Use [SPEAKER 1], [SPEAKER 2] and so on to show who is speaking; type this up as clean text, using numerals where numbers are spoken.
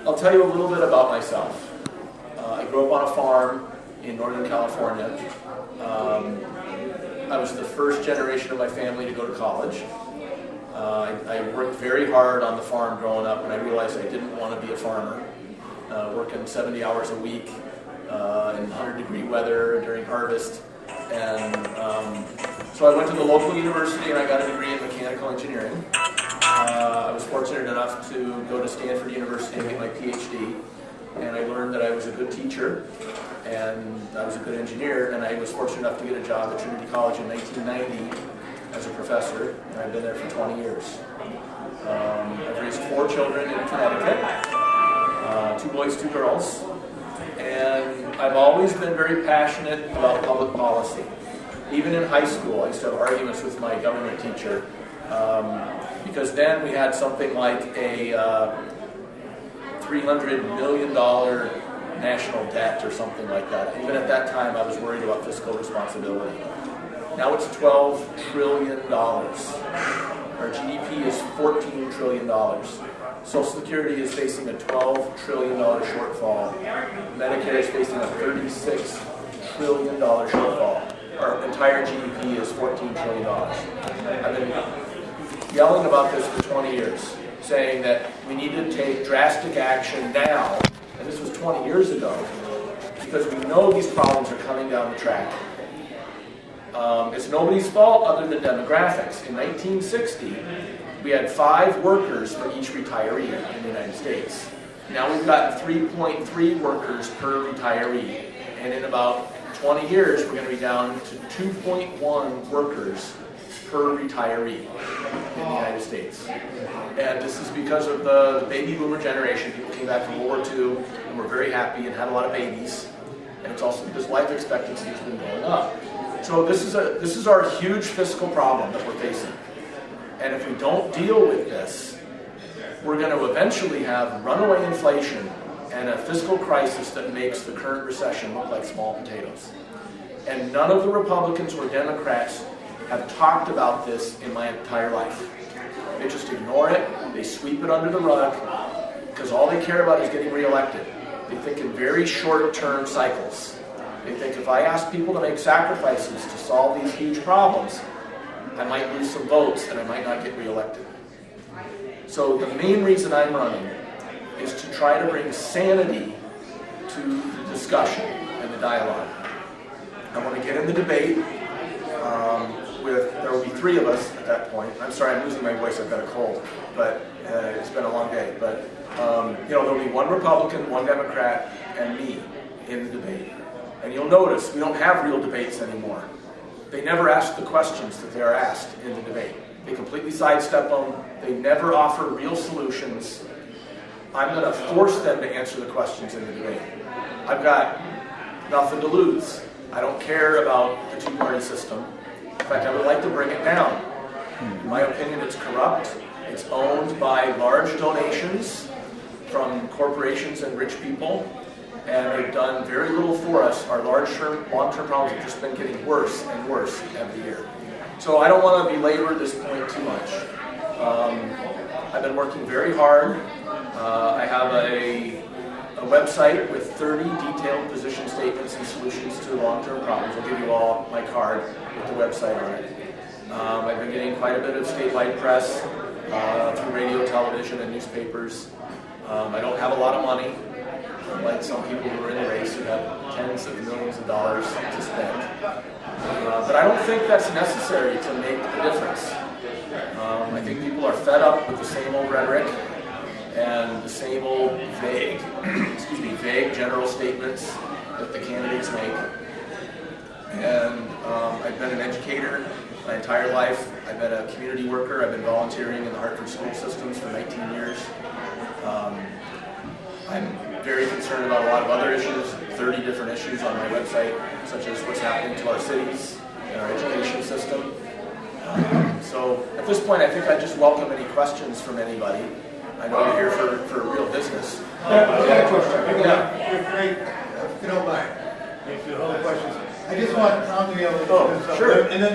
[SPEAKER 1] I'll tell you a little bit about myself. I grew up on a farm in Northern California. I was the first generation of my family to go to college. I worked very hard on the farm growing up, and I realized I didn't want to be a farmer. Working 70 hours a week in 100-degree weather during harvest. And so I went to the local university and I got a degree in mechanical engineering. I was fortunate enough to go to Stanford University and get my PhD. And I learned that I was a good teacher and I was a good engineer, and I was fortunate enough to get a job at Trinity College in 1990 as a professor, and I've been there for 20 years. I've raised 4 children in Connecticut, 2 boys, 2 girls, and I've always been very passionate about public policy. Even in high school, I used to have arguments with my government teacher, because then we had something like a $300 million national debt or something like that. Even at that time, I was worried about fiscal responsibility. Now it's $12 trillion. Our GDP is $14 trillion. Social Security is facing a $12 trillion shortfall. Medicare is facing a $36 trillion shortfall. Our entire GDP is $14 trillion. I've been yelling about this for 20 years, saying that we need to take drastic action now, and this was 20 years ago, because we know these problems are coming down the track. It's nobody's fault other than demographics. In 1960, we had 5 workers for each retiree in the United States. Now we've got 3.3 workers per retiree, and in about 20 years, we're going to be down to 2.1 workers per retiree in the United States. And this is because of the baby boomer generation. People came back from World War II and were very happy and had a lot of babies. And it's also because life expectancy has been going up. So this is our huge fiscal problem that we're facing. And if we don't deal with this, we're going to eventually have runaway inflation and a fiscal crisis that makes the current recession look like small potatoes. And none of the Republicans or Democrats have talked about this in my entire life. They just ignore it, they sweep it under the rug, because all they care about is getting reelected. They think in very short-term cycles. They think if I ask people to make sacrifices to solve these huge problems, I might lose some votes and I might not get reelected. So the main reason I'm running is to try to bring sanity to the discussion and the dialogue. I want to get in the debate. There will be 3 of us at that point. I'm sorry, I'm losing my voice, I've got a cold, but it's been a long day. But there'll be 1 Republican, 1 Democrat, and me in the debate. And you'll notice we don't have real debates anymore. They never ask the questions that they are asked in the debate. They completely sidestep them. They never offer real solutions. I'm going to force them to answer the questions in the debate. I've got nothing to lose. I don't care about the 2-party system. In fact, I would like to bring it down. In my opinion, it's corrupt. It's owned by large donations from corporations and rich people, and they've done very little for us. Our long-term problems have just been getting worse and worse every year. So I don't want to belabor this point too much. I've been working very hard. I have a website with 30 detailed position statements and solutions to long-term problems. I'll give you all my card with the website on it. I've been getting quite a bit of statewide press through radio, television, and newspapers. I don't have a lot of money, like some people who are in the race who have tens of millions of dollars to spend. But I don't think that's necessary to make a difference. I think people are fed up with the same old rhetoric and the same old vague, vague general statements that the candidates make. And I've been an educator my entire life. I've been a community worker. I've been volunteering in the Hartford school systems for 19 years. I'm very concerned about a lot of other issues, 30 different issues on my website, such as what's happening to our cities and our education system. So at this point, I think I just welcome any questions from anybody. I know you're here for real business.
[SPEAKER 2] Yeah, question.
[SPEAKER 1] Yeah.
[SPEAKER 2] Great. If you don't mind, if you have questions. I just want Tom to be able to...
[SPEAKER 1] Oh, sure.
[SPEAKER 2] And then